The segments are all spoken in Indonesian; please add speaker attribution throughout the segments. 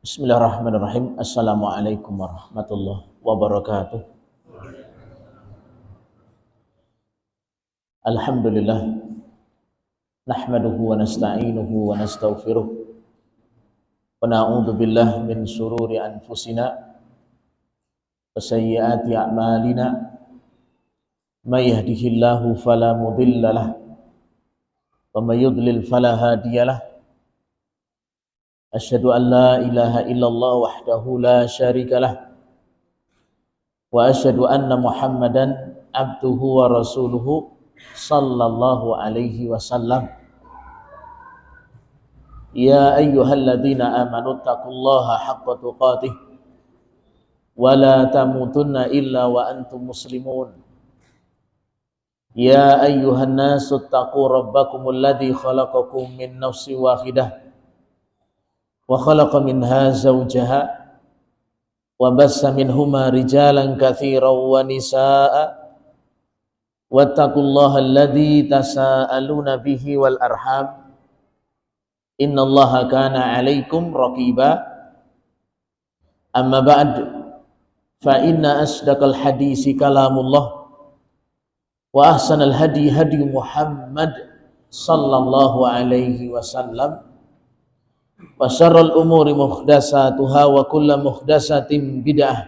Speaker 1: Bismillahirrahmanirrahim. Assalamualaikum warahmatullahi wabarakatuh. Alhamdulillah. Nahmaduhu wa nasta'inuhu wa nastaghfiruh. Wa na'udzu billahi min shururi anfusina wa sayyiati a'malina. May yahdihillahu fala mudilla lahu wa may yudlil fala hadiya lahu. Asyhadu an la ilaha illallah wahdahu la syarika lah wa asyhadu anna Muhammadan abduhu wa rasuluhu sallallahu alaihi wasallam. Ya ayyuhalladzina amanu taqullaha haqqa tuqatih wa la tamutunna illa wa antum muslimun. Ya ayyuhan nasu taqu rabbakumul ladzi khalaqakum min nafsin wahidah wa khalaqa minha zawjaha wa bassa minhuma rijalan katsiran wa nisaa'a wattaqullaha alladzi tasaaluna bihi wal arham innallaha kana 'alaikum raqiba. Amma ba'd, fa inna asdaqal hadisi kalamullah wa ahsanal hadi hadi Muhammad sallallahu alaihi wasallam wa syarrul umuri muhdatsatuha wa kullu muhdatsatin bid'ah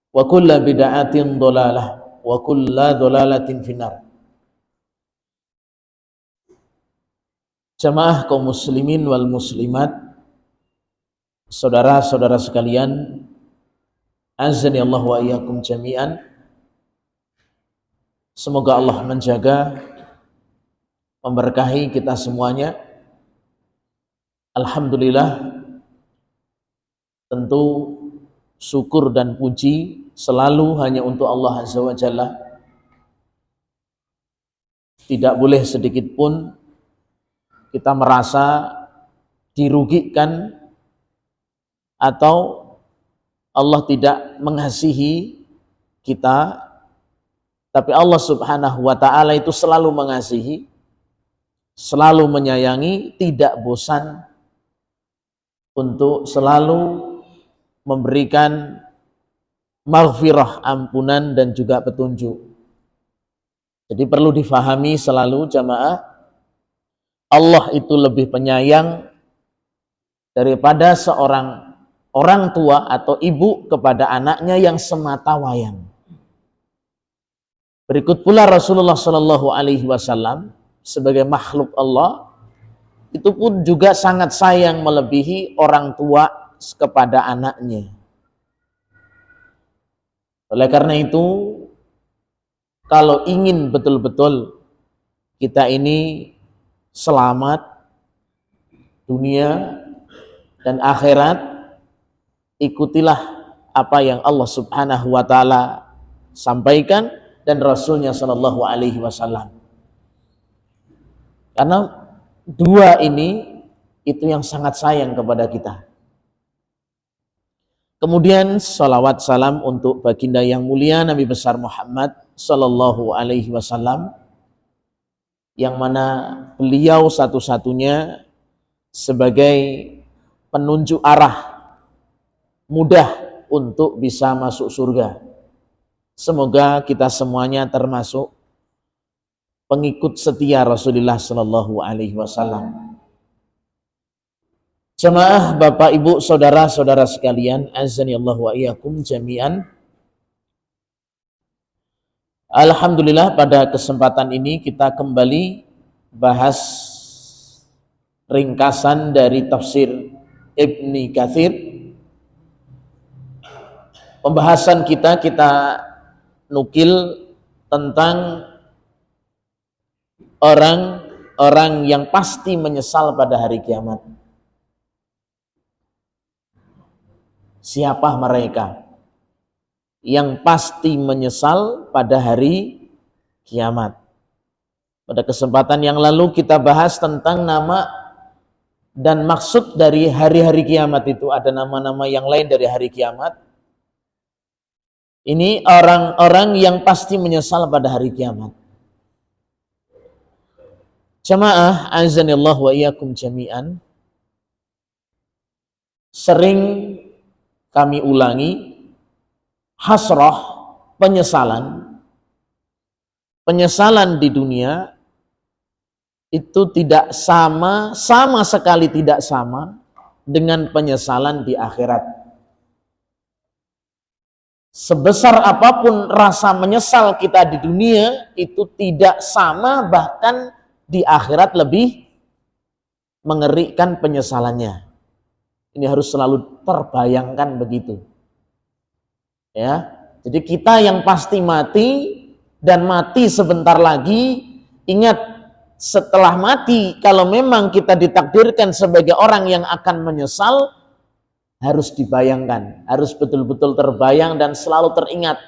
Speaker 1: wa kullu bid'atin dhalalah wa kullu dhalalatin finnar. Jamaah kaum muslimin wal muslimat, saudara-saudara sekalian, azani Allah wa iyyakum jami'an. Semoga Allah menjaga, memberkahi kita semuanya. Alhamdulillah, tentu syukur dan puji selalu hanya untuk Allah Azza wa Jalla. Tidak boleh sedikit pun kita merasa dirugikan atau Allah tidak mengasihi kita, tapi Allah Subhanahu wa ta'ala itu selalu mengasihi, selalu menyayangi, tidak bosan untuk selalu memberikan maghfirah, ampunan dan juga petunjuk. Jadi perlu difahami selalu jamaah, Allah itu lebih penyayang daripada seorang orang tua atau ibu kepada anaknya yang semata wayang. Berikut pula Rasulullah Shallallahu Alaihi Wasallam sebagai makhluk Allah itu pun juga sangat sayang melebihi orang tua kepada anaknya. Oleh karena itu, kalau ingin betul-betul kita ini selamat dunia dan akhirat, ikutilah apa yang Allah Subhanahu wa ta'ala sampaikan dan Rasulnya Shallallahu Alaihi Wasallam. Karena dua ini itu yang sangat sayang kepada kita. Kemudian salawat salam untuk baginda yang mulia Nabi besar Muhammad Sallallahu Alaihi Wasallam, yang mana beliau satu-satunya sebagai penunjuk arah mudah untuk bisa masuk surga. Semoga kita semuanya termasuk pengikut setia Rasulullah Sallallahu Alaihi Wasallam. Jemaah, Bapak Ibu, saudara-saudara sekalian, azani Allah wa iyyakum jami'an. Alhamdulillah, pada kesempatan ini kita kembali bahas ringkasan dari tafsir Ibnu Katsir. Pembahasan kita nukil tentang orang-orang yang pasti menyesal pada hari kiamat. Siapa mereka yang pasti menyesal pada hari kiamat? Pada kesempatan yang lalu kita bahas tentang nama dan maksud dari hari-hari kiamat itu. Ada nama-nama yang lain dari hari kiamat. Ini orang-orang yang pasti menyesal pada hari kiamat. Jamaah azanillah wa iyyakum jami'an. sering kami ulangi, hasrah, penyesalan di dunia itu tidak sama sekali tidak sama dengan penyesalan di akhirat. Sebesar apapun rasa menyesal kita di dunia, itu tidak sama, bahkan di akhirat lebih mengerikan penyesalannya. Ini harus selalu terbayangkan begitu. Ya, jadi kita yang pasti mati dan mati sebentar lagi, ingat setelah mati, kalau memang kita ditakdirkan sebagai orang yang akan menyesal, harus dibayangkan, harus betul-betul terbayang dan selalu teringat,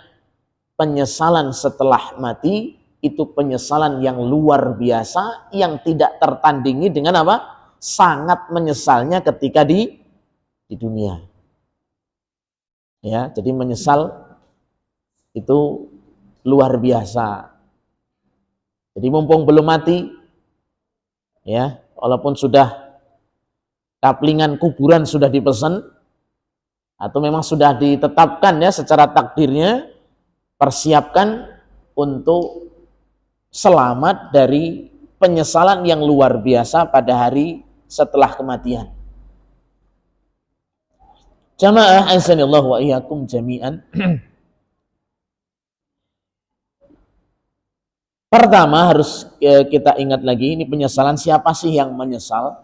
Speaker 1: penyesalan setelah mati itu penyesalan yang luar biasa, yang tidak tertandingi dengan apa? Sangat menyesalnya ketika di dunia. Ya, jadi menyesal itu luar biasa. Jadi mumpung belum mati, ya, walaupun sudah kaplingan kuburan sudah dipesan atau memang sudah ditetapkan ya secara takdirnya, persiapkan untuk selamat dari penyesalan yang luar biasa pada hari setelah kematian. Jamaah azanillahu wa iyyakum jami'an. Pertama harus kita ingat lagi, ini penyesalan, siapa sih yang menyesal?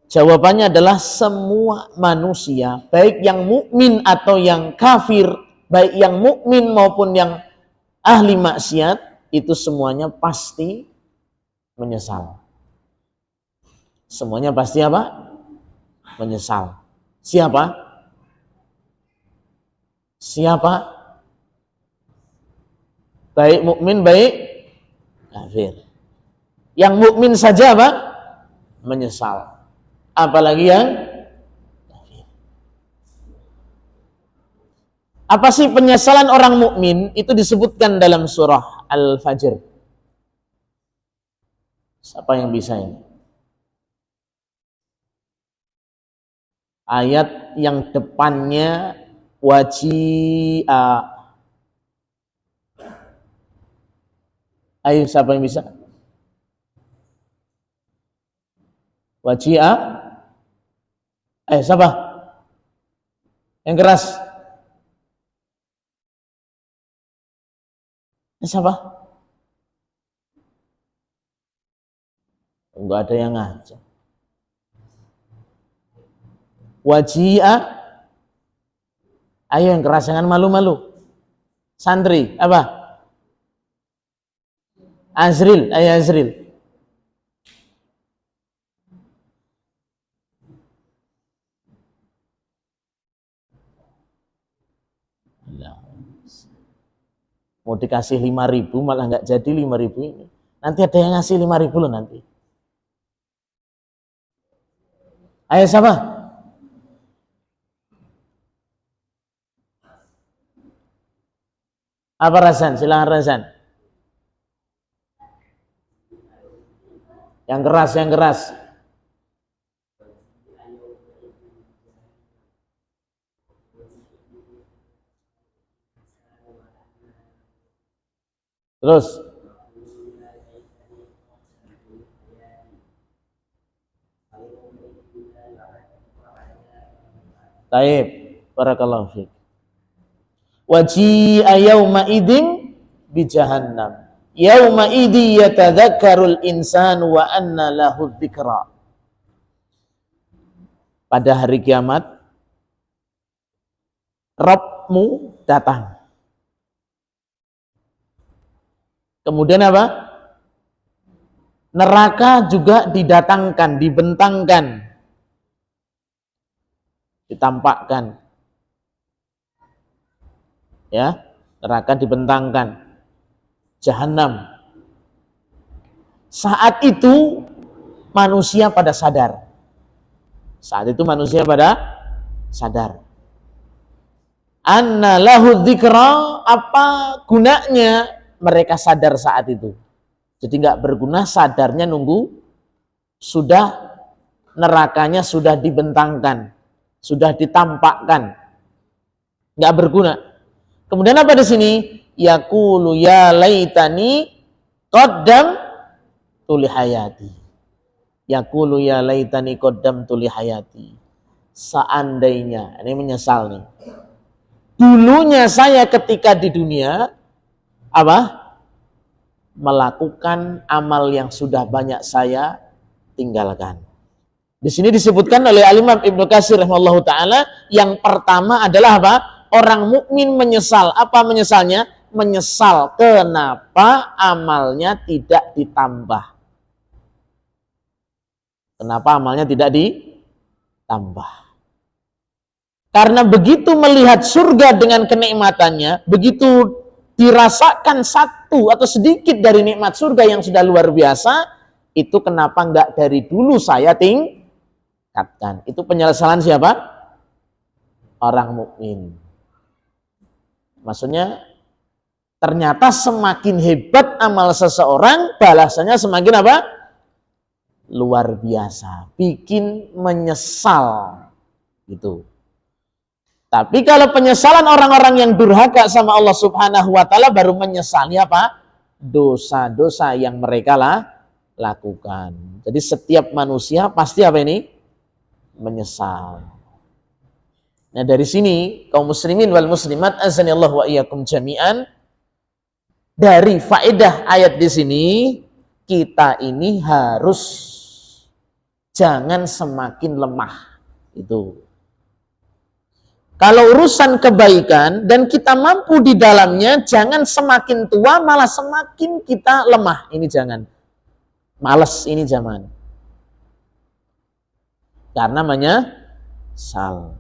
Speaker 1: Jawabannya adalah semua manusia, baik yang mukmin atau yang kafir, baik yang mukmin maupun yang ahli maksiat, itu semuanya pasti menyesal. Semuanya pasti apa? Menyesal. Siapa? Siapa? Baik mukmin, baik kafir. Yang mukmin saja apa? Menyesal. Apalagi yang kafir. Apa sih penyesalan orang mukmin? Itu disebutkan dalam surah Al-Fajr. Siapa yang bisa ini? Ayat yang depannya waji'a. Ayo, siapa yang bisa? Waji'a. Ayo, siapa? Yang keras. Siapa? Enggak ada yang ngajak. Waji'a. Ayo yang keras, jangan malu-malu. Santri, apa? Azril, ayo Azril. Mau dikasih 5.000 malah nggak jadi 5.000 ini. Nanti ada yang ngasih 5.000 loh nanti. Ayo siapa? Apa Razan? Silakan Razan. Yang keras, yang keras. Terus. Taib. Barakallahu fiik. Waji'a yawma idin bi jahannam. Yawma idhi yatadhakkarul insanu wa anna lahu dzikra. Pada hari kiamat, Rabbmu datang. Kemudian apa? Neraka juga didatangkan, dibentangkan, ditampakkan. Ya, neraka dibentangkan. Jahannam. Saat itu manusia pada sadar. Saat itu manusia pada sadar. Anna lahu dzikra, apa gunanya mereka sadar saat itu? Jadi nggak berguna sadarnya nunggu sudah nerakanya sudah dibentangkan, sudah ditampakkan, nggak berguna. Kemudian apa di sini? Yaqulu ya laitani qaddamtu li hayati. Yaqulu ya laitani qaddamtu li hayati. Seandainya, ini menyesal nih. Dulunya saya ketika di dunia apa? Melakukan amal yang sudah banyak saya tinggalkan. Di sini disebutkan oleh Al-Imam Ibnu Katsir rahimahullahu taala, yang pertama adalah apa? Orang mukmin menyesal. Apa menyesalnya? Menyesal kenapa amalnya tidak ditambah. Kenapa amalnya tidak ditambah? Karena begitu melihat surga dengan kenikmatannya, begitu dirasakan satu atau sedikit dari nikmat surga yang sudah luar biasa, itu kenapa enggak dari dulu saya tingkatkan? Itu penyesalan siapa? Orang mukmin. Maksudnya ternyata semakin hebat amal seseorang, balasannya semakin apa? Luar biasa, bikin menyesal gitu. Tapi kalau penyesalan orang-orang yang durhaka sama Allah Subhanahu wa taala, baru menyesali apa? Dosa-dosa yang mereka lakukan. Jadi setiap manusia pasti apa ini? Menyesal. Nah, dari sini kaum muslimin wal muslimat azanillahu wa iyyakum jami'an, dari faedah ayat di sini kita ini harus jangan semakin lemah. Itu. Kalau urusan kebaikan dan kita mampu di dalamnya, jangan semakin tua malah semakin kita lemah. Ini jangan. Malas ini jangan. Karena menyesal.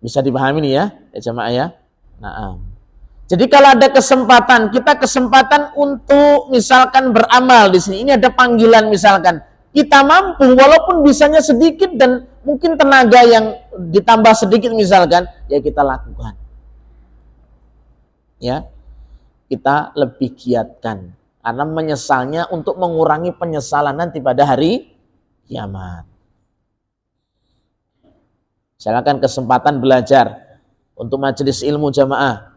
Speaker 1: Bisa dipahami nih ya jamaah ya. Nah, jadi kalau ada kesempatan, kita kesempatan untuk misalkan beramal di sini. Ini ada panggilan misalkan. Kita mampu walaupun bisanya sedikit dan mungkin tenaga yang ditambah sedikit misalkan, ya kita lakukan. Ya. Kita lebih giatkan. Karena menyesalnya untuk mengurangi penyesalan nanti pada hari kiamat. Silakan kesempatan belajar untuk majelis ilmu jamaah.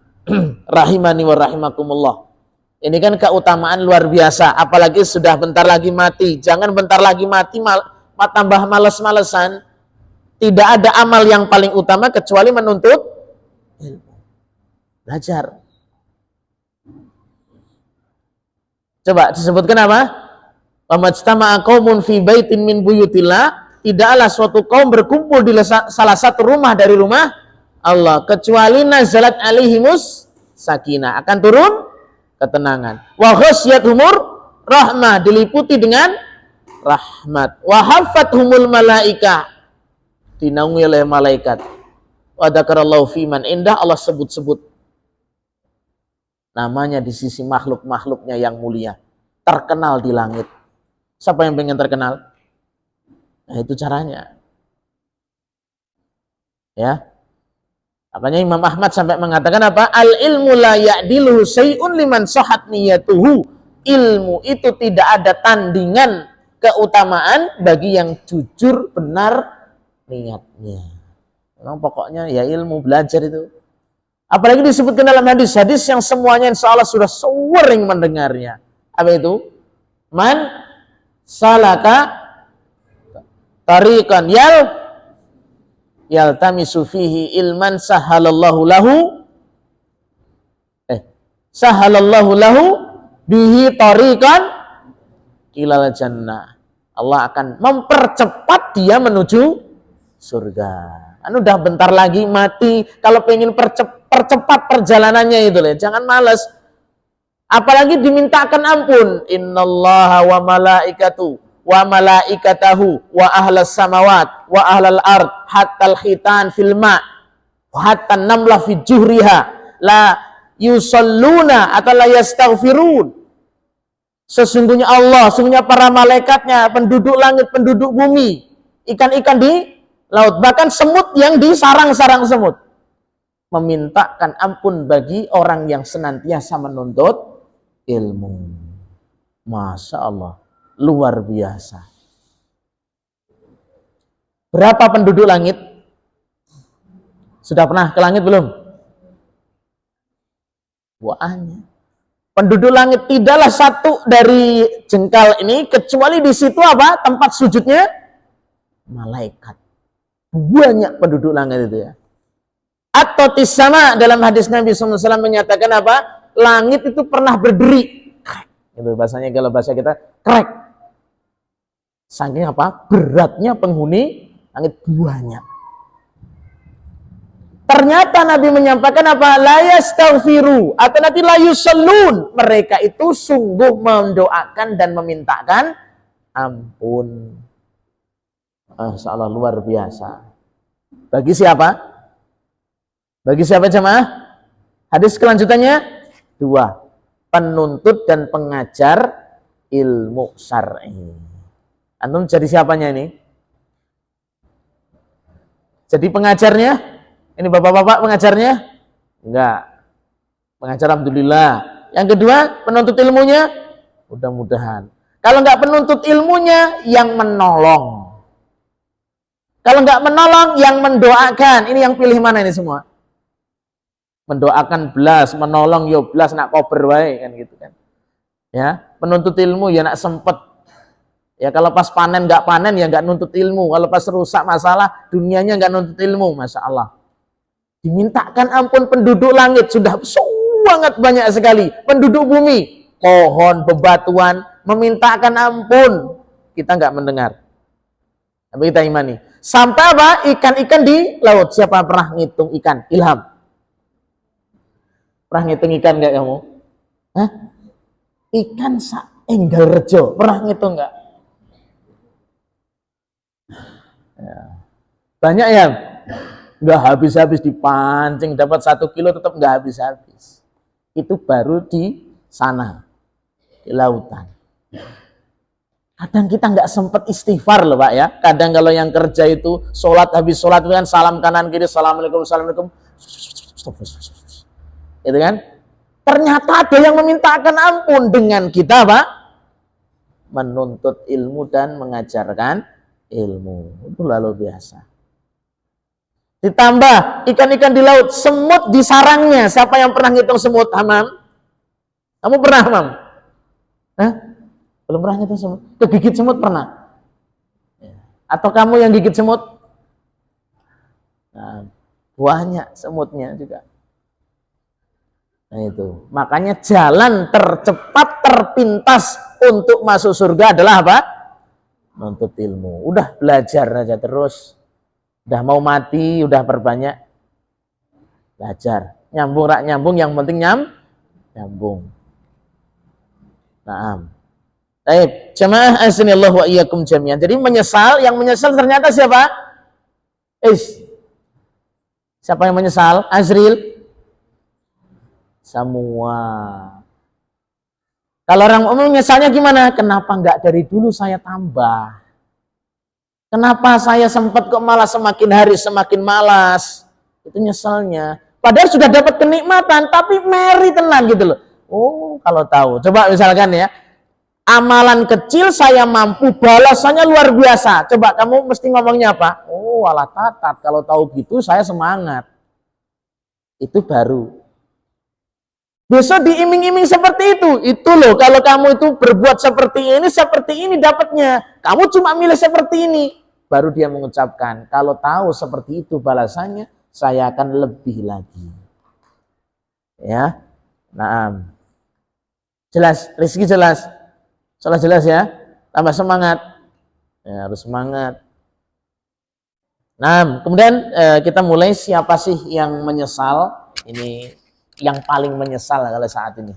Speaker 1: Rahimani wa rahimakumullah. Ini kan keutamaan luar biasa, apalagi sudah bentar lagi mati. Jangan bentar lagi mati tambah males-malesan. Tidak ada amal yang paling utama kecuali menuntut ilmu. Belajar. Coba disebutkan apa? Wa majtama'a qaumun fi baitin min buyutillah, tidaklah suatu kaum berkumpul di salah satu rumah dari rumah Allah kecuali nazalat alaihimus sakinah, akan turun ketenangan. Wa ghasyiyatuhumur rahmah, diliputi dengan rahmat. Wa haffathumul malaikah, dinaungi oleh malaikat. Wa dzakarallahu fiman indah, Allah sebut-sebut namanya di sisi makhluk-makhluknya yang mulia, terkenal di langit. Siapa yang pengen terkenal? Nah, itu caranya. Ya. Makanya Imam Ahmad sampai mengatakan apa? Al ilmu la ya'diluhu syai'un liman shahat niyatuhu. Ilmu itu tidak ada tandingan keutamaan bagi yang jujur benar niatnya. Memang pokoknya ya ilmu, belajar itu. Apalagi disebutkan dalam hadis-hadis yang semuanya insya Allah sudah sering mendengarnya. Apa itu? Man salaka tariqan yaltamisu fihi ilman sahalallahu lahu bihi tariqan ilal jannah. Allah akan mempercepat dia menuju surga. Kan udah bentar lagi mati, kalau pengen percepat perjalanannya itu, jangan malas. Apalagi dimintakan ampun. Innallaha wa malaikatahu wa ahlas samawat wa ahlal ard hattal khitan fil ma wa hatta namlah fi juhriha la yusalluna atau la yastaghfirun. Sesungguhnya Allah, sesungguhnya para malaikatnya, penduduk langit, penduduk bumi, ikan-ikan di laut, bahkan semut yang di sarang-sarang semut, memintakan ampun bagi orang yang senantiasa menuntut ilmu. Masya Allah, luar biasa. Berapa penduduk langit? Sudah pernah ke langit belum? Banyak. Penduduk langit tidaklah satu dari jengkal ini kecuali di situ apa? Tempat sujudnya malaikat. Banyak penduduk langit itu ya. Atau tisama dalam hadis Nabi SAW menyatakan apa? Langit itu pernah berdiri. Itu bahasanya, kalau bahasa kita krek. Saking apa? Beratnya penghuni langit banyak. Ternyata Nabi menyampaikan apa? La yastaghfiru atau nanti la yusallun. Mereka itu sungguh mendoakan dan memintakan ampun. Masyaallah, luar biasa. Bagi siapa? Bagi siapa jemaah? Hadis kelanjutannya 2. Penuntut dan pengajar ilmu syar'i. Antum jadi siapanya ini? Jadi pengajarnya? Ini bapak-bapak pengajarnya? Enggak. Pengajar alhamdulillah. Yang kedua, penuntut ilmunya? Mudah-mudahan. Kalau enggak penuntut ilmunya, yang menolong. Kalau enggak menolong, yang mendoakan. Ini yang pilih mana ini semua? Mendoakan belas, menolong yo belas, nak kober wae kan gitu kan. Ya, penuntut ilmu ya nak sempet. Ya kalau pas panen nggak panen ya nggak nuntut ilmu. Kalau pas rusak masalah dunianya nggak nuntut ilmu, masya Allah. Dimintakan ampun penduduk langit sudah sangat banyak sekali. Penduduk bumi, pohon, bebatuan memintakan ampun, kita nggak mendengar. Tapi kita imani. Sampai apa? Ikan-ikan di laut. Siapa pernah ngitung ikan? Ilham. Pernah ngitung ikan nggak kamu? Hah? Ikan Enggal Rejo. Pernah ngitung nggak? Ya. Banyak ya? Nggak habis-habis dipancing. Dapat 1 kilo tetap nggak habis-habis. Itu baru di sana. Di lautan. Kadang kita nggak sempat istighfar loh Pak ya. Kadang kalau yang kerja itu sholat, habis sholat itu kan salam kanan kiri, assalamualaikum, assalamualaikum. Stop. Gitu kan? Ternyata ada yang memintakan ampun dengan kita Pak menuntut ilmu dan mengajarkan ilmu. Itu lalu biasa. Ditambah ikan-ikan di laut, semut di sarangnya. Siapa yang pernah ngitung semut, Hamam? Kamu pernah, Hamam? Hah? Belum pernah ngitung semut? Kegigit semut pernah? Atau kamu yang gigit semut? Nah, banyak semutnya juga. Nah itu, makanya jalan tercepat terpintas untuk masuk surga adalah apa? Menuntut ilmu. Udah belajar aja terus. Udah mau mati, udah perbanyak belajar. Nyambung rak nyambung, yang penting nyambung. Naam. Baik, jamaah azinillahu wa iyyakum jami'an. Jadi yang menyesal ternyata siapa? Siapa yang menyesal? Azril. Semua. Kalau orang umum nyesalnya gimana? Kenapa enggak dari dulu saya tambah? Kenapa saya sempat kok malah semakin hari semakin malas? Itu nyesalnya. Padahal sudah dapat kenikmatan, tapi meri tenang gitu loh. Oh, kalau tahu. Coba misalkan ya, amalan kecil saya mampu, balasannya luar biasa. Coba kamu mesti ngomongnya apa? Oh, alah tatat. Kalau tahu gitu saya semangat. Itu baru. Besok diiming-iming seperti itu. Itu loh, kalau kamu itu berbuat seperti ini dapatnya. Kamu cuma milih seperti ini. Baru dia mengucapkan, kalau tahu seperti itu balasannya, saya akan lebih lagi. Ya. Nah, jelas, rezeki jelas. Salah jelas ya. Tambah semangat. Ya, harus semangat. Nah, kemudian kita mulai siapa sih yang menyesal? Ini yang paling menyesal kalau saat ini.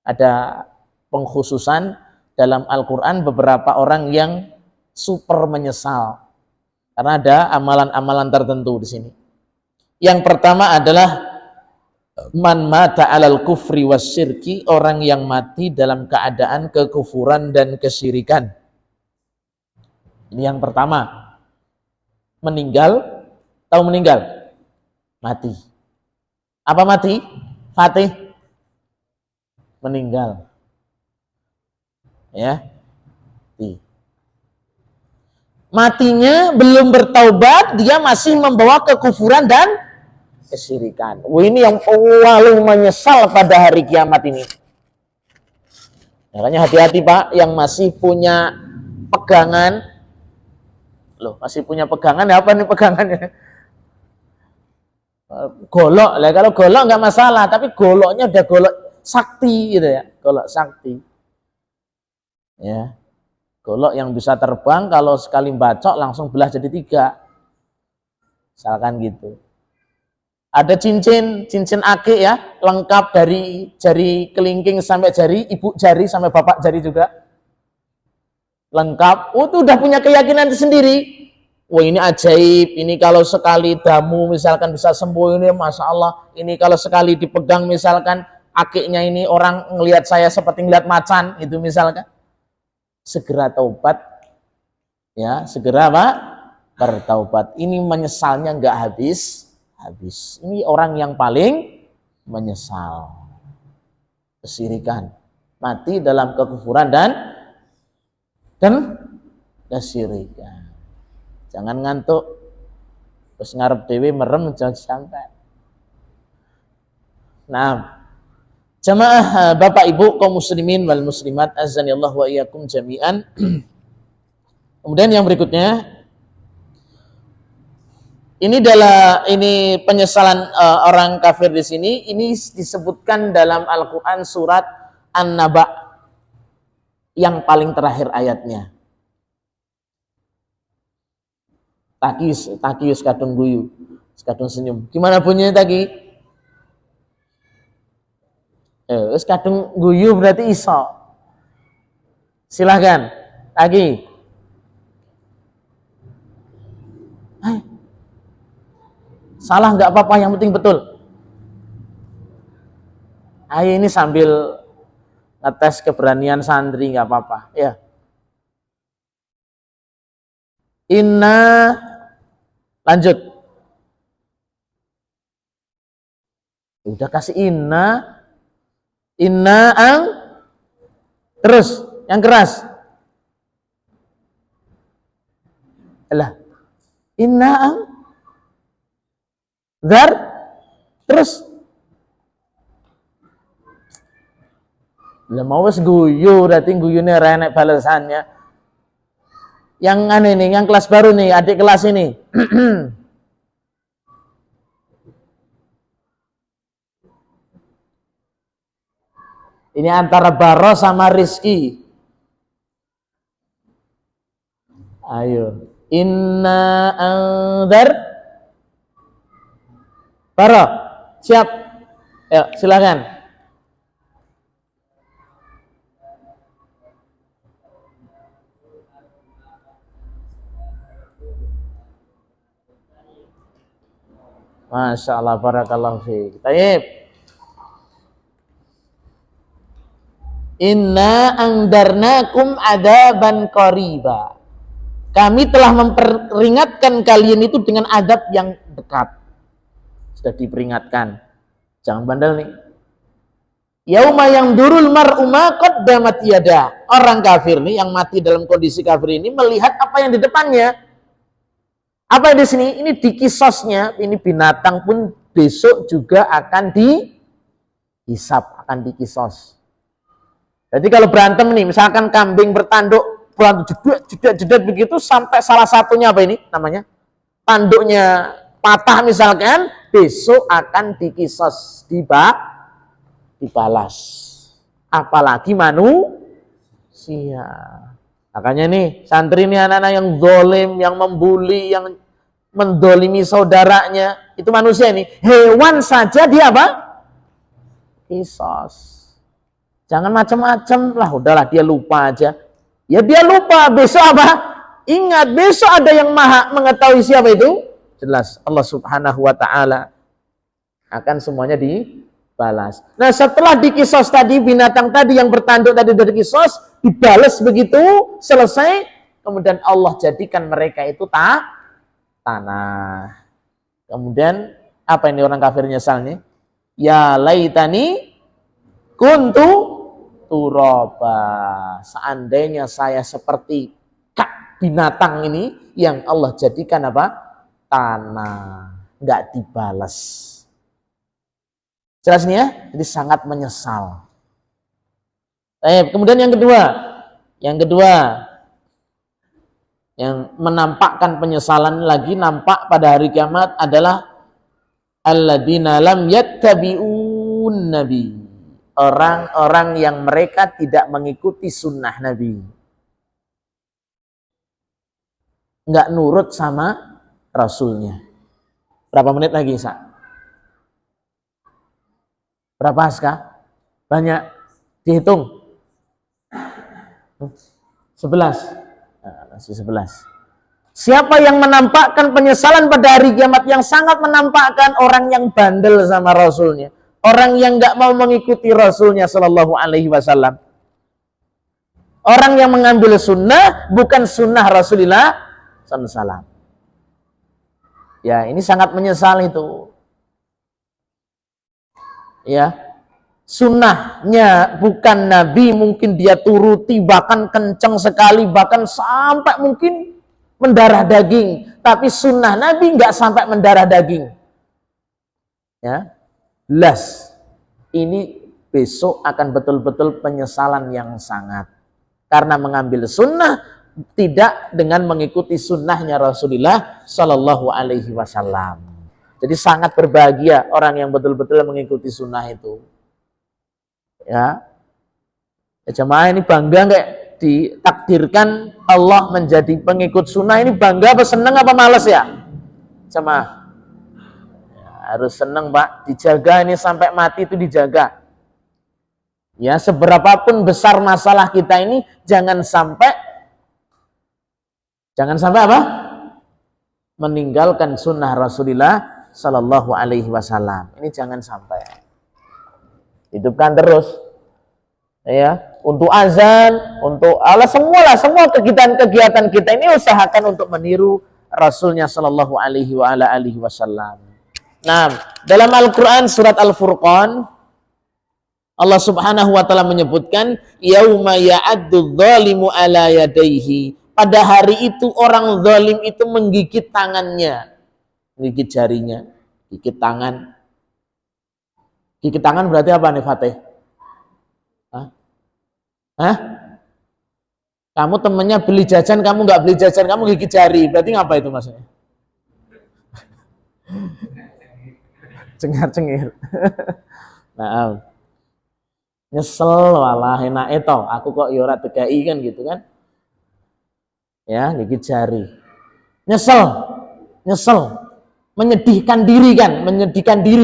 Speaker 1: Ada pengkhususan dalam Al-Quran beberapa orang yang super menyesal. Karena ada amalan-amalan tertentu di sini. Yang pertama adalah man mata alal kufri wasyirki, orang yang mati dalam keadaan kekufuran dan kesyirikan. Ini yang pertama. Meninggal, tahu meninggal? Mati. Apa mati? Fatih. Meninggal. Ya. Mati. Matinya belum bertaubat, dia masih membawa kekufuran dan kesyirikan. Wah, ini yang paling menyesal pada hari kiamat ini. Makanya hati-hati Pak, yang masih punya pegangan. Loh, masih punya pegangan, apa nih pegangannya? Golok lah, kalau golok nggak masalah, tapi goloknya udah golok sakti gitu ya, golok sakti. Ya, golok yang bisa terbang, kalau sekali bacok langsung belah jadi 3. Misalkan gitu. Ada cincin akik ya, lengkap dari jari kelingking sampai jari, ibu jari sampai bapak jari juga. Lengkap. Oh, itu udah punya keyakinan sendiri. Wah, ini ajaib. Ini kalau sekali damu misalkan bisa sembuh, ini Masya Allah. Ini kalau sekali dipegang misalkan akiknya ini orang ngelihat saya seperti ngelihat macan, itu misalkan. Segera taubat. Ya, segera Pak bertaubat. Ini menyesalnya nggak habis. Ini orang yang paling menyesal. Kesyirikan. Mati dalam kekufuran dan kesyirikan. Jangan ngantuk. Terus ngarep dewe merem jangan sampai. Nah, jamaah Bapak Ibu kaum muslimin wal muslimat azanillahu wa iyyakum jami'an. Kemudian yang berikutnya, ini penyesalan orang kafir di sini. Ini disebutkan dalam Al-Quran surat An-Naba yang paling terakhir ayatnya. Takiyus kadung guyu, kadung senyum. Gimana bunyinya tadi? Kadung guyu berarti iso. Silahkan lagi. Salah nggak apa-apa, yang penting betul. Ayo, ini sambil ngetes keberanian santri, nggak apa-apa. Ya. Inna, lanjut. Udah kasih inna ang, terus yang keras. Alah, inna ang Zar, terus lah mau wes guyu, berarti guyune renek balasannya. Yang aneh nih, yang kelas baru nih, adik kelas ini. Ini antara Baro sama Rizky. Ayo, inna anzar. Baro, siap? Ayo, silakan. Masya Allah, barakallahu fiik. Taib. Inna angdarnakum adaban qariba. Kami telah memperingatkan kalian itu dengan adab yang dekat. Sudah diperingatkan. Jangan bandel nih. Yauma yang durul mar'uma qaddamat yada. Orang kafir nih yang mati dalam kondisi kafir ini melihat apa yang di depannya. Apa yang di sini? Ini di kisosnya. Ini binatang pun besok juga akan dihisap, akan dikisos. Jadi kalau berantem nih, misalkan kambing bertanduk, jedet begitu sampai salah satunya apa ini namanya? Tanduknya patah misalkan, besok akan dikisos, dibalas. Apalagi manusia. Makanya nih, santri ini anak-anak yang zalim, yang membuli, yang mendolimi saudaranya, itu manusia ini. Hewan saja dia apa? Kisos. Jangan macam-macam lah, udahlah dia lupa aja. Ya dia lupa, besok apa? Ingat, besok ada yang maha mengetahui siapa itu? Jelas, Allah subhanahu wa ta'ala akan semuanya dibalas. Nah setelah dikisos tadi, binatang tadi yang bertanduk tadi dari kisos, dibalas begitu, selesai, kemudian Allah jadikan mereka itu tanah. Kemudian, apa ini orang kafir nyesalnya? Ya laitani kuntu turaba. Seandainya saya seperti binatang ini yang Allah jadikan apa? Tanah, nggak dibalas. Jelas nih ya? Jadi sangat menyesal. Kemudian yang kedua yang menampakkan penyesalan lagi nampak pada hari kiamat adalah alladzina lam yattabi'un nabi, orang-orang yang mereka tidak mengikuti sunnah Nabi, nggak nurut sama Rasulnya. Berapa menit lagi, Sa? Berapa, Aska? Banyak. Dihitung. 11. Masih 11. Siapa yang menampakkan penyesalan pada hari kiamat, yang sangat menampakkan orang yang bandel sama Rasulnya, orang yang nggak mau mengikuti Rasulnya Shallallahu Alaihi Wasallam, orang yang mengambil sunnah bukan sunnah Rasulullah SAW. Ya, ini sangat menyesal itu. Ya, sunnahnya bukan Nabi, mungkin dia turuti bahkan kencang sekali, bahkan sampai mungkin mendarah daging, tapi sunnah Nabi nggak sampai mendarah daging. Ya, jelas ini besok akan betul-betul penyesalan yang sangat, karena mengambil sunnah tidak dengan mengikuti sunnahnya Rasulullah Shallallahu Alaihi Wasallam. Jadi sangat berbahagia orang yang betul-betul mengikuti sunnah itu. Ya, jemaah ini bangga nggak ditakdirkan Allah menjadi pengikut sunnah? Ini bangga apa seneng apa males ya? Jemaah ya, harus seneng Pak, dijaga ini sampai mati itu dijaga. Ya, seberapapun besar masalah kita ini jangan sampai apa? Meninggalkan sunnah Rasulullah Sallallahu Alaihi Wasallam. Ini jangan sampai. Hidupkan terus. Ya, untuk azan, untuk semua kegiatan-kegiatan kita ini usahakan untuk meniru Rasulnya Sallallahu Alaihi Wasallam. Nah, dalam Al-Quran surat Al-Furqan, Allah Subhanahu Wa Taala menyebutkan, yauma ya'addu dzalimu ala yadayhi. Pada hari itu orang zalim itu menggigit tangannya, menggigit jarinya, gigit tangan. Gigit tangan berarti apa nih, Fatih? Hah? Kamu temennya beli jajan, kamu nggak beli jajan, kamu gigit jari. Berarti ngapa itu maksudnya? Cengar-cengir. Nah, nyesel walah enak itu. Aku kok yora tegai kan gitu kan? Ya, gigit jari. Nyesel. Menyedihkan diri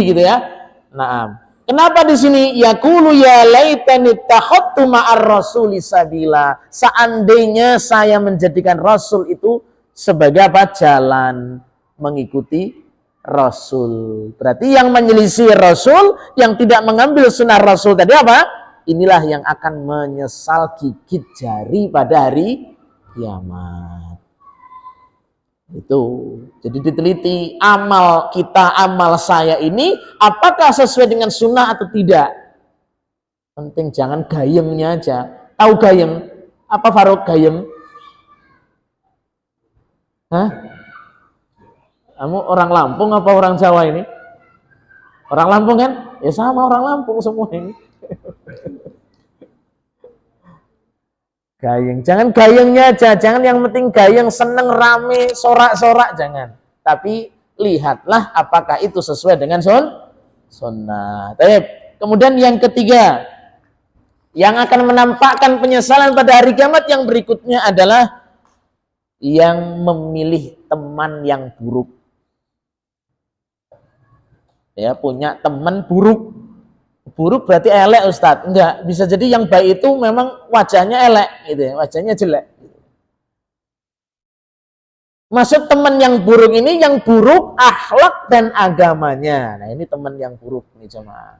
Speaker 1: gitu ya. Nah, kenapa di sini yaqulu ya laitani takhattu ma'ar rasuli sabila? Seandainya saya menjadikan Rasul itu sebagai apa? Jalan mengikuti Rasul. Berarti yang menyelisih Rasul, yang tidak mengambil sunnah Rasul tadi apa? Inilah yang akan menyesal gigit jari pada hari kiamat. Itu. Jadi diteliti amal kita, amal saya ini apakah sesuai dengan sunnah atau tidak. Penting jangan gayengnya aja. Tahu gayeng? Apa Faruk gayeng? Hah? Kamu orang Lampung apa orang Jawa ini? Orang Lampung kan? Ya sama orang Lampung semua ini. Gayeng, jangan gayengnya aja, jangan yang penting gayeng, seneng, rame, sorak-sorak, jangan. Tapi lihatlah apakah itu sesuai dengan sunnah. Kemudian yang ketiga, yang akan menampakkan penyesalan pada hari kiamat yang berikutnya adalah yang memilih teman yang buruk. Ya, punya teman buruk. Buruk berarti elek Ustadz? Enggak, bisa jadi yang baik itu memang wajahnya elek gitu ya, wajahnya jelek. Maksud teman yang buruk ini, yang buruk akhlak dan agamanya. Nah, ini teman yang buruk nih jemaah.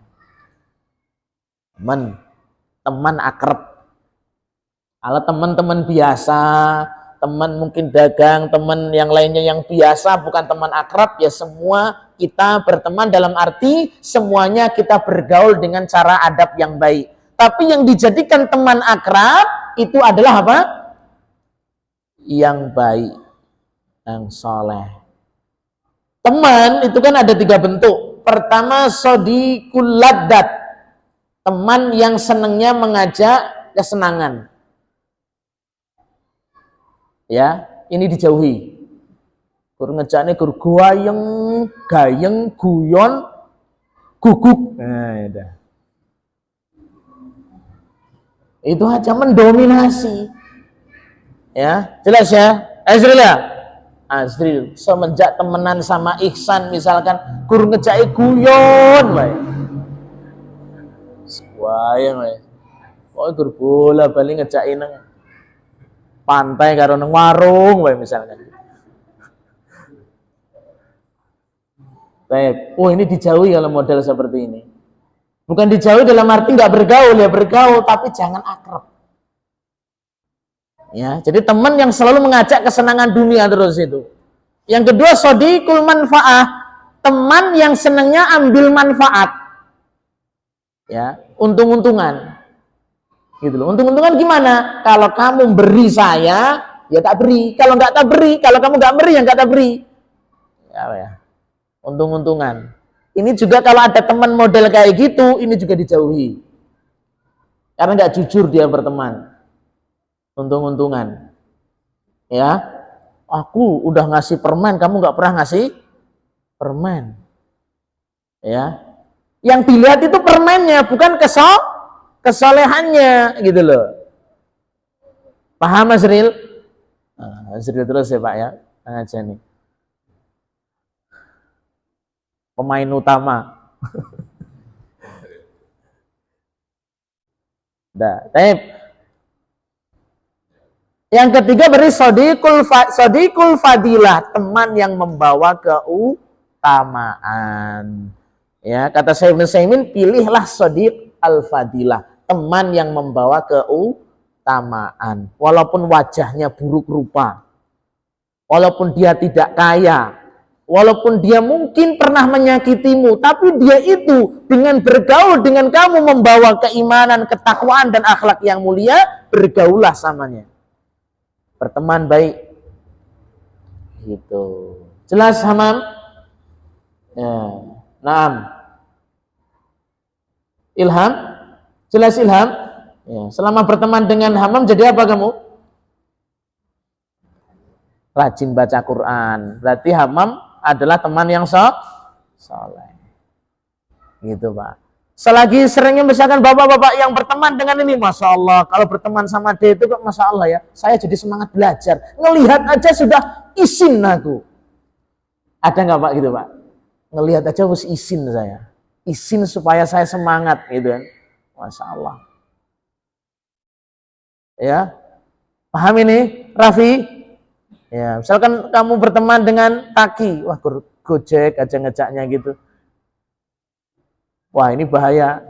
Speaker 1: Teman akrab. Kalau teman-teman biasa, teman mungkin dagang, teman yang lainnya yang biasa, bukan teman akrab, ya semua kita berteman dalam arti semuanya kita bergaul dengan cara adab yang baik. Tapi yang dijadikan teman akrab itu adalah apa? yang baik, yang soleh. Teman itu kan ada 3 bentuk. Pertama, sodiqul laddat, teman yang senangnya mengajak kesenangan. Ya, ini dijauhi. Gur ngejakne gur gayeng, guyon, guguk. Nah, itu aja mendominasi. Ya, jelas ya? Azril ya? Azril, semenjak temenan sama Ihsan misalkan, gur ngejaki guyon wae. Wayang wae. Kok gur bola bali ngejaki nang pantai karo nang warung wae misalkan. Baik. Oh, ini dijauhi kalau model seperti ini. Bukan dijauhi dalam arti nggak bergaul ya, bergaul tapi jangan akrab. Ya, jadi teman yang selalu mengajak kesenangan dunia terus itu. Yang kedua, sodiqul manfaah, teman yang senangnya ambil manfaat. Ya, untung-untungan. Gitu loh. Untung-untungan gimana? Kalau kamu beri saya, ya tak beri. Kalau nggak tak beri, kalau kamu nggak beri, ya nggak tak beri. Ya. Untung-untungan. Ini juga kalau ada teman model kayak gitu, ini juga dijauhi. Karena nggak jujur dia berteman. Untung-untungan. Ya, aku udah ngasih permen, kamu nggak pernah ngasih permen. Ya, yang dilihat itu permennya, bukan kesolehannya, gitu loh. Paham Azril? Azril terus ya Pak ya, aja nih. Pemain utama. Taib. Yang ketiga beri sodiqul fadilah, teman yang membawa keutamaan. Ya, kata Syekh Ibnu Utsaimin, pilihlah sodiq al-fadilah, teman yang membawa keutamaan. Walaupun wajahnya buruk rupa, walaupun dia tidak kaya, walaupun dia mungkin pernah menyakitimu, tapi dia itu dengan bergaul dengan kamu membawa keimanan, ketakwaan dan akhlak yang mulia, bergaulah samanya. Berteman baik. Gitu. Jelas Hamam? Ya. Naam. Ilham? Jelas Ilham? Ya. Selama berteman dengan Hamam jadi apa kamu? Rajin baca Quran. Berarti Hamam adalah teman yang soleh. Gitu Pak. Selagi seringnya misalkan bapak-bapak yang berteman dengan ini, Masya Allah, kalau berteman sama dia itu kok Masya Allah ya, saya jadi semangat belajar. Ngelihat aja sudah isin aku. Ada nggak Pak gitu Pak? Ngelihat aja harus isin saya. Isin supaya saya semangat gitu kan. Masya Allah. Ya, paham ini Raffi? Ya, misalkan kamu berteman dengan Taki, wah Gojek aja ngejaknya gitu. Wah, ini bahaya.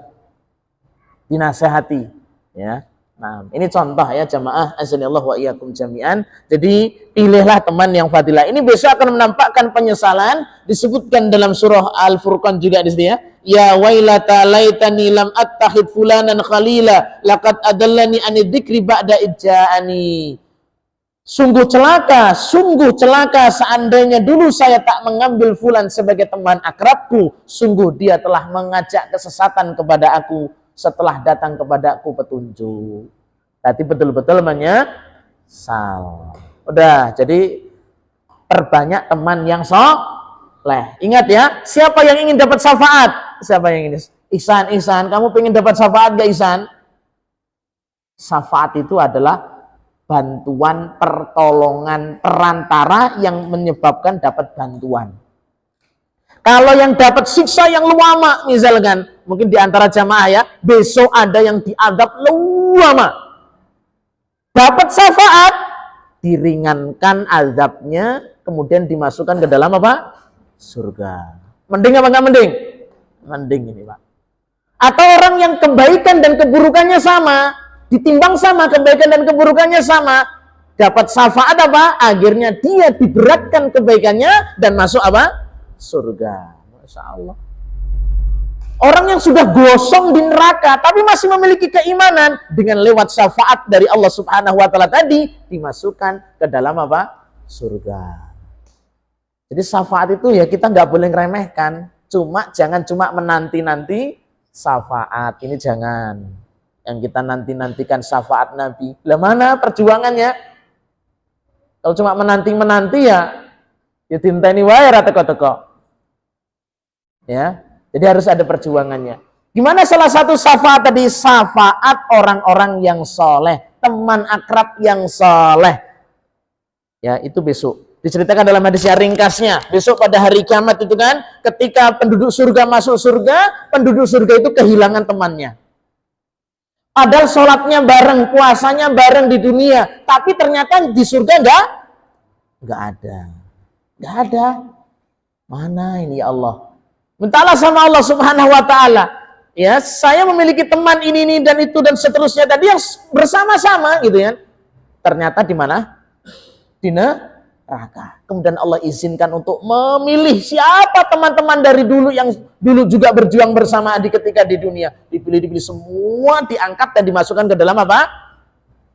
Speaker 1: Dinasehati, ya. Nah, ini contoh ya jamaah azanillahu wa iyyakum jami'an. Jadi, pilihlah teman yang fadilah. Ini besok akan menampakkan penyesalan, disebutkan dalam surah Al-Furqan juga di sini ya. Ya wailata laitani lam attahid fulanan khalila laqad adallani anid dzikri ba'da idja'ani. Sungguh celaka seandainya dulu saya tak mengambil fulan sebagai teman akrabku. Sungguh dia telah mengajak kesesatan kepada aku setelah datang kepadaku petunjuk. Berarti betul-betul menyesal. Udah, jadi perbanyak teman yang soleh. Ingat ya, siapa yang ingin dapat syafaat? Siapa yang ingin? Ihsan, kamu pengen dapat syafaat gak Ihsan? Syafaat itu adalah bantuan, pertolongan, perantara yang menyebabkan dapat bantuan. Kalau yang dapat siksa yang lama, misalkan, mungkin di antara jamaah ya, besok ada yang diadab lama. Dapat syafaat, diringankan azabnya, kemudian dimasukkan ke dalam apa? Surga. Mending apa enggak mending? Mending ini Pak. Atau orang yang kebaikan dan keburukannya sama, ditimbang sama, kebaikan dan keburukannya sama, dapat syafaat apa? Akhirnya dia diberatkan kebaikannya dan masuk apa? Surga. Masya Allah. Orang yang sudah gosong di neraka tapi masih memiliki keimanan, dengan lewat syafaat dari Allah Subhanahu wa taala tadi dimasukkan ke dalam apa? Surga. Jadi syafaat itu ya kita nggak boleh ngeremehkan. Jangan cuma menanti-nanti syafaat. Ini jangan. Yang kita nanti-nantikan syafaat Nabi. Lah mana perjuangannya? Kalau cuma menanti-menanti ya dinteni wae ra teko-teko. Ya. Jadi harus ada perjuangannya. Gimana salah satu syafaat tadi? Syafaat orang-orang yang soleh, teman akrab yang soleh. Ya, itu besok. Diceritakan dalam hadis yang ringkasnya. Besok pada hari kiamat itu kan, ketika penduduk surga masuk surga, penduduk surga itu kehilangan temannya. Padahal sholatnya bareng, puasanya bareng di dunia, tapi ternyata di surga nggak ada. Nggak ada. Mana ini ya Allah? Mintalah sama Allah Subhanahu wa taala. Ya, saya memiliki teman ini dan itu dan seterusnya tadi yang bersama-sama gitu ya. Ternyata di mana? Di neraka. Kemudian Allah izinkan untuk memilih siapa teman-teman dari dulu yang dulu juga berjuang bersama ketika di dunia. Dipilih semua, diangkat dan dimasukkan ke dalam apa?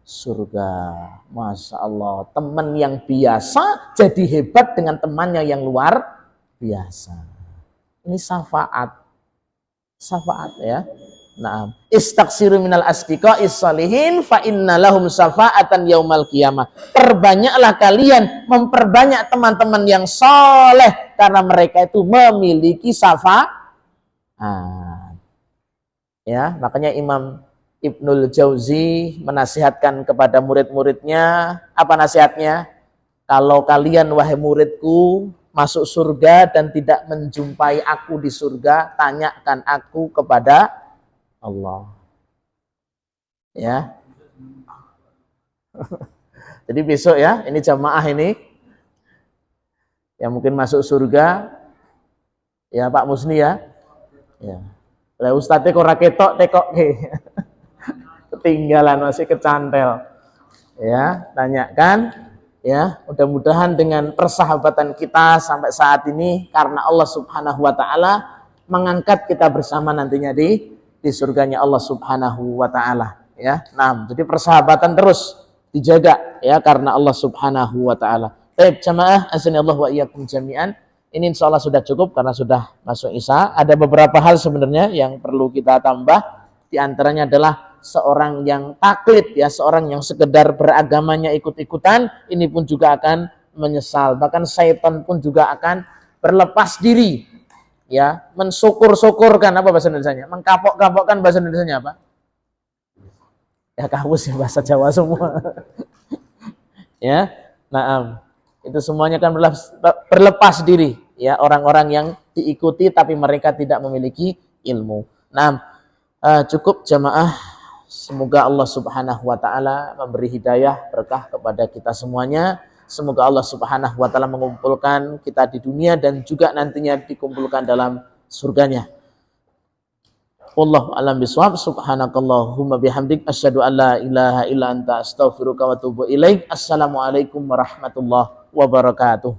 Speaker 1: Surga. Masya Allah. Teman yang biasa jadi hebat dengan temannya yang luar biasa. Ini syafaat. Syafaat ya. Nah, istaghsiru minal asdiqais shalihin fa inna lahum syafa'atan yaumal qiyamah. Perbanyaklah kalian memperbanyak teman-teman yang soleh karena mereka itu memiliki syafaat. Ya, makanya Imam Ibnul Jauzi menasihatkan kepada murid-muridnya, apa nasihatnya? Kalau kalian wahai muridku masuk surga dan tidak menjumpai aku di surga, tanyakan aku kepada Allah. Ya. Jadi besok ya, ini jamaah ini yang mungkin masuk surga, ya Pak Musni ya. Ya. Lah Ustadz kok raketok tekok ketinggalan masih kecantel. Ya, tanyakan. Ya, mudah-mudahan dengan persahabatan kita sampai saat ini karena Allah Subhanahu wa taala mengangkat kita bersama nantinya di surganya Allah Subhanahu wa taala ya. Nah, jadi persahabatan terus dijaga ya karena Allah Subhanahu wa taala. Baik, jamaah azanillahu wa iyyakum jami'an. Ini insyaallah sudah cukup karena sudah masuk Isya. Ada beberapa hal sebenarnya yang perlu kita tambah. Di antaranya adalah seorang yang taklid ya, seorang yang sekedar beragamanya ikut-ikutan, ini pun juga akan menyesal. Bahkan syaitan pun juga akan berlepas diri ya, mensyukur-syukurkan apa bahasa Indonesianya? Mengkapok-kapokkan bahasa Indonesianya apa? Ya kawus ya bahasa Jawa semua. Ya. Nah, itu semuanya kan berlepas diri ya, orang-orang yang diikuti tapi mereka tidak memiliki ilmu. Nah, cukup jamaah. Semoga Allah Subhanahu wa taala memberi hidayah berkah kepada kita semuanya. Semoga Allah Subhanahu wa taala mengumpulkan kita di dunia dan juga nantinya dikumpulkan dalam surganya. Wallahu a'lam bishawab. Subhanakallahumma bihamdik asyhadu an la ilaha illa anta astaghfiruka wa atubu ilaik. Assalamualaikum warahmatullahi wabarakatuh.